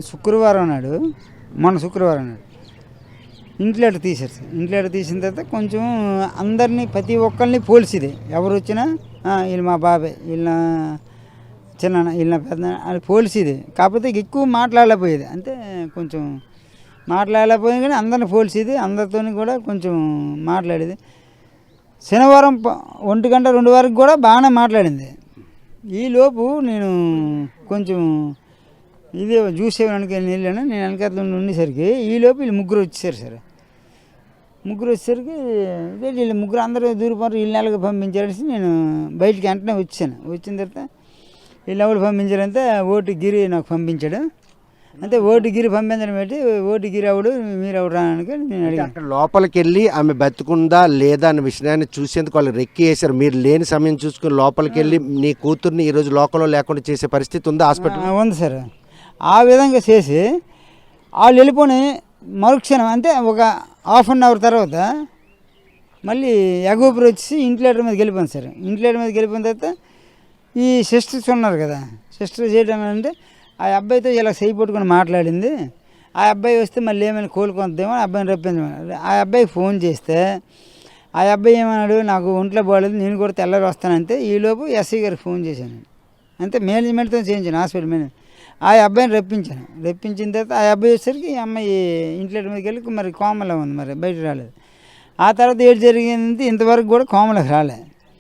శుక్రవారం నాడు, మొన్న శుక్రవారం నాడు ఇంట్లో తీశారు సార్. ఇంట్లో తీసిన తర్వాత కొంచెం అందరినీ ప్రతి ఒక్కరిని పోల్చిది. ఎవరు వచ్చినా వీళ్ళు మా బాబాయ్, వీళ్ళ చిన్న, వీళ్ళ పెద్ద అని పోల్చిది. కాకపోతే ఎక్కువ మాట్లాడలేకపోయేది. అంటే కొంచెం మాట్లాడలేకపోయింది, కానీ అందరిని పోల్చేది. అందరితో కూడా కొంచెం మాట్లాడేది. శనివారం 1 గంట 2 వరకు కూడా బాగానే మాట్లాడింది. ఈలోపు నేను కొంచెం ఇదే జ్యూస్ ఇవ్వడానికి వెళ్ళాను. నేను వెనకాల ఉండేసరికి ఈలోపు వీళ్ళు ముగ్గురు వచ్చేసారు సార్. ముగ్గురు వచ్చేసరికి ఇదే వీళ్ళు ముగ్గురు అందరూ దూరిపోతారు, వీళ్ళు నెలకు పంపించారనేసి నేను బయటికి వెంటనే వచ్చాను. వచ్చిన తర్వాత వీళ్ళు ఎవరు పంపించారంటే ఓటు గిరి నాకు పంపించాడు. అంటే ఓటు గిరి పంపించడం పెట్టి ఓటు గిరి ఎవడు మీరు ఎవరు రానికి నేను అడిగాను. అక్కడ లోపలికి వెళ్ళి ఆమె బతుకుందా లేదా అన్న విషయాన్ని చూసేందుకు వాళ్ళు రెక్కి వేశారు. మీరు లేని సమయం చూసుకుని లోపలికి వెళ్ళి నీ కూతుర్ని ఈరోజు లోకంలో లేకుండా చేసే పరిస్థితి ఉందా హాస్పిటల్? ఉంది సార్. ఆ విధంగా చేసి వాళ్ళు వెళ్ళిపోయి మరుక్షణం అంటే ఒక ½ అన్ అవర్ తర్వాత మళ్ళీ ఎగూపురు వచ్చి ఇంట్లో మీదకి వెళ్ళిపోయింది సార్. ఇంట్లో మీదకి వెళ్ళిపోయిన తర్వాత ఈ సిస్టర్స్ ఉన్నారు కదా, సిస్టర్ చేయడం అంటే ఆ అబ్బాయితో ఇలా చేయి పట్టుకొని మాట్లాడింది. ఆ అబ్బాయి వస్తే మళ్ళీ ఏమైనా కోలుకొద్దేమో ఆ అబ్బాయిని రప్పించమని ఆ అబ్బాయికి ఫోన్ చేస్తే ఆ అబ్బాయి ఏమన్నాడు, నాకు ఒంట్లో బాగాలేదు, నేను కూడా తెల్లారి వస్తానంటే. ఈలోపు ఎస్ఐ గారికి ఫోన్ చేశాను. అంతే మేనేజ్మెంట్తో చేయించాను, హాస్పిటల్ మేనేజ్. ఆ అబ్బాయిని రప్పించాను. రప్పించిన తర్వాత ఆ అబ్బాయి వచ్చేసరికి ఈ అమ్మాయి ఇంట్లో మీదకి వెళ్ళి మరి కోమలో ఉంది, మరి బయట రాలేదు. ఆ తర్వాత ఏడు జరిగింది ఇంతవరకు కూడా కోమలోకి రాలేదు.